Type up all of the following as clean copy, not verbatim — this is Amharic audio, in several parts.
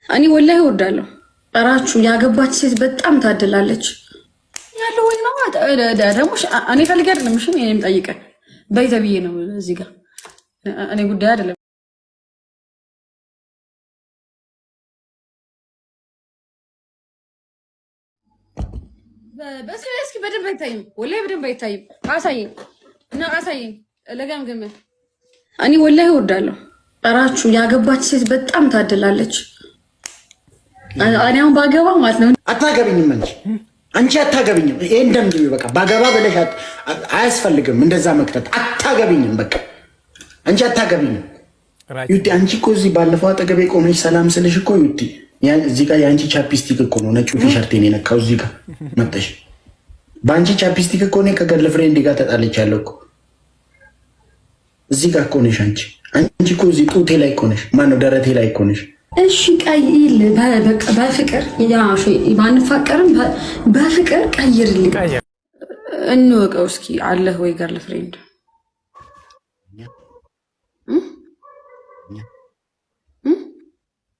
እኔ ወላሂ እወዳለሁ። እራችሁ ያገባች ሴት በጣም ታድላለች። ያለው ወይ ነው ደግሞ እኔ ፈልጌ አይደለም። እሺ እኔም ጠይቀ በይተብዬ ነው እዚህ ጋር እኔ ጉዳይ አይደለም። እስኪ በደንብ አይታይም፣ ወላሂ በደንብ አይታይም። አሳየኝ እና አሳየኝ ለጋምገመ እኔ ወላሂ እወዳለሁ። እራችሁ ያገባች ሴት በጣም ታድላለች። እኔ አሁን ባገባ ማለት ነው አታገቢኝም እንጂ አንቺ አታገቢኝም። ይሄ እንደምንም በቃ ባገባ ብለሽ አያስፈልግም እንደዛ መክተት። አታገቢኝም በቃ አንቺ አታገቢኝም። ዩቲ አንቺ እኮ እዚህ ባለፈው አጠገቤ ቆመሽ ሰላም ስልሽ እኮ ዩቲ እዚህ ጋር የአንቺ ቻፕስቲክ እኮ ነው ነጩ ቲሸርቴን የነካው። እዚህ ጋር መጠሽ በአንቺ ቻፕስቲክ እኮ እኔ ከገርል ፍሬንድ ጋር ተጣልቻለሁ እኮ። እዚህ ጋር እኮ ነሽ አንቺ እኮ እዚህ ጡቴ ላይ እኮ ነሽ። ማነው ደረቴ ላይ እኮ ነሽ። እሺ ቀይል በፍቅር ባንፋቀርም በፍቅር ቀይርልኝ እንወቀው እስኪ። አለህ ወይ ገርል ፍሬንድ?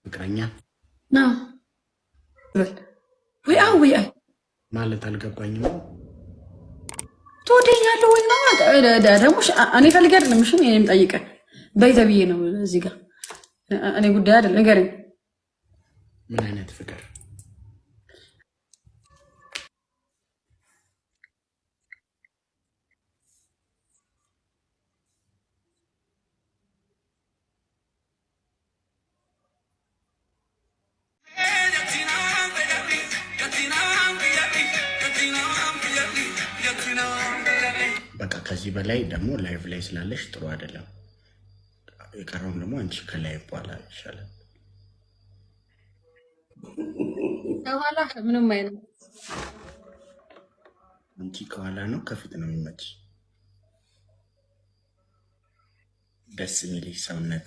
ፍቅረኛ ነው ወይ? ወይ ማለት አልገባኝም። ትወደኛለህ ወይ ነው ደግሞ እኔ ፈልጌ አይደለም። እሺ እኔም ጠይቀ በይተብዬ ነው እዚህ ጋር እኔ ጉዳይ አይደለም። ንገረኝ። ምን አይነት ፍቅር? በቃ ከዚህ በላይ ደግሞ ላይቭ ላይ ስላለሽ ጥሩ አይደለም። የቀረውን ደግሞ አንቺ ከላይቭ በኋላ ይሻላል። ከኋላ ምንም አይነት አንቺ ከኋላ ነው ከፊት ነው የሚመች ደስ የሚል ሰውነት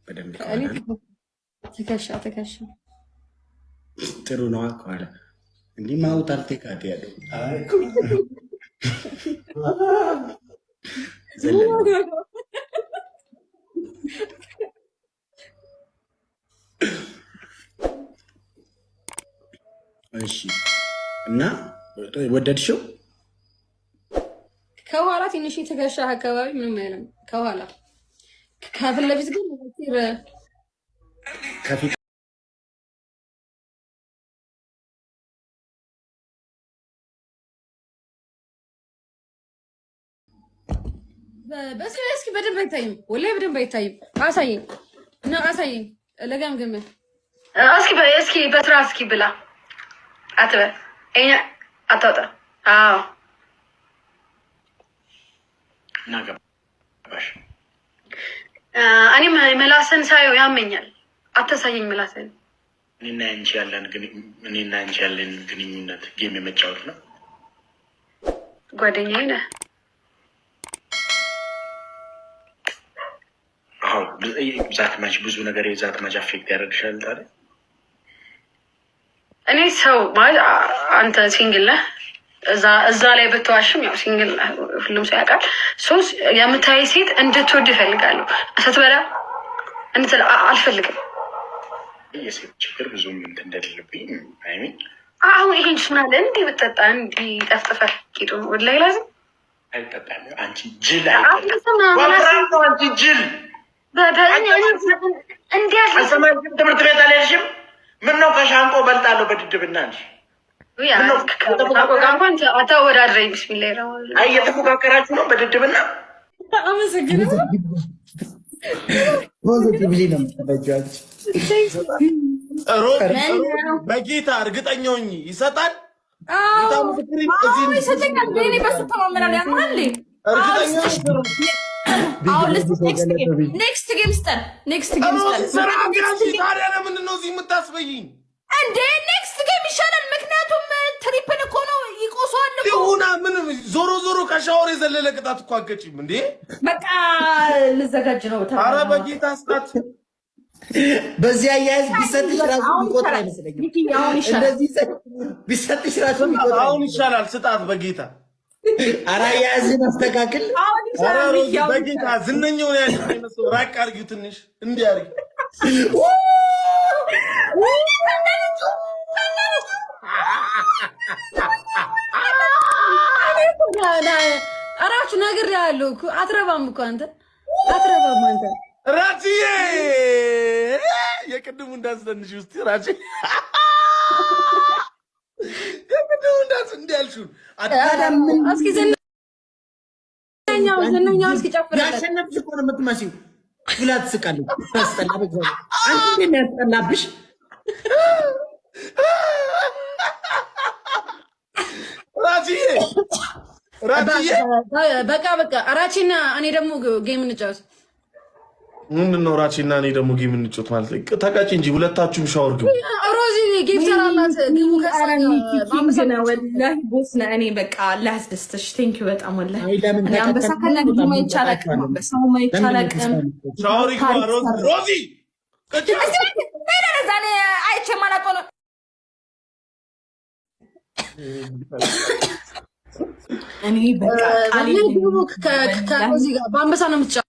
በደንብ ትከሻ ጥሩ ነው። ከኋላ እንዲህ ማውጣት ተካት ያለው እሺ። እና ወደድሽው? ከኋላ ትንሽ ትከሻ አካባቢ ምንም አይልም። ከኋላ ከፊት ለፊት ግን ከፊት እስኪ በደንብ አይታይም፣ ወላሂ በደንብ አይታይም። አሳየኝ እና አሳየኝ ለጋምገመ እስኪ በስራ እስኪ ብላ አትበል እኛ አታውጣ። አዎ ናገባሽ። እኔም ምላስን ሳየው ያመኛል። አታሳየኝ ምላስን። እኔና አንቺ ያለን ግንኙነት ጌም የመጫወት ነው። ጓደኛዬ ነህ። ዛትማች ብዙ ነገር የዛትማች አፌክት ያደርግሻል። ታዲያ እኔ ሰው ማለት አንተ ሲንግል ነህ፣ እዛ ላይ ብትዋሽም ያው ሲንግል ሁሉም ሰው ያውቃል። ሶስት የምታይ ሴት እንድትወድ ይፈልጋለሁ። ስትበላ እንትን አልፈልግም። የሴት ችግር ብዙም እንትን እንደሌለብኝ አይሚን አሁን ይሄን ስናለ እንዲህ ብትጠጣ እንዲህ ጠፍጥፈህ ቂጡ ወደ ላይ ላዝም አይጠጣም። አንቺ ጅል አንቺ ጅል ትምህርት ቤት አልሄድሽም? ምን ነው ከሻንቆ በልጣለሁ በድድብና አታወዳድረኝ። ቢስሚላ እየተፎካከራችሁ ነው በድድብና። በጌታ እርግጠኛ ሆኜ ይሰጣል። ኔክስት ጌም ስጠን። ታዲያ ለምንድን ነው እዚህ የምታስበይኝ እንዴ? ኔክስት ጌም ይሻላል። ምክንያቱም ትሪፕል እኮ ነው ይቆሷል ሆና ምንም ዞሮ ከሻወር የዘለለ ቅጣት እኮ አገጭም እንዴ። በቃ ልዘጋጅ ነው። ኧረ በጌታ ስጣት። በዚህ አያያዝ ቢሰጥሽ ራሱ የሚቆጥር አይመስለኝም። እንደዚህ ቢሰጥሽ ራሱ አሁን ይሻላል። ስጣት በጌታ። ኧረ አያያዝን አስተካክል። በጌታ ዝነኛውን ያለ ራቅ አድርጊው ትንሽ እንዲህ አድርጊው። አውቃለሁ እኮ አትረባም እኮ አንተ አትረባም አንተ ራቺዬ የቅድሙ እንዳስደንሽ ውስጥ ራቺ የቅድሙ እንዳስ እንዲያልሹን እስኪ ዝነኛው እስኪ ጨፍር ያሸነፍሽ እኮ ነው የምትመስዪው ብላ ትስቃለች ታስጠላ በእግዚአብሔር አንቺ እንዴት ነው ያስጠላብሽ በቃ ራቺና እኔ ደግሞ ጌም እንጫወት። ምንድን ነው ራቺና እኔ ደግሞ ጌም እንጫወት ማለት ተቃጭ እንጂ ሁለታችሁም ሻወር ግቡ። ሮዚ ጊፍተር አላት ግቡ ከሳና ወላሂ ቦስ ነህ። እኔ በቃ ላስደስተሽ ቴንክ ዩ በጣም ወላሂ እኔ አንበሳ ካለ ግማ ይቻላል በሰው ማይቻላል ሻወር ይግባ ሮዚ ዛኔ አይቼ ማላቆ ነው እኔ በቃ ከሮዚ ጋር በአንበሳ ነው የምትጫወት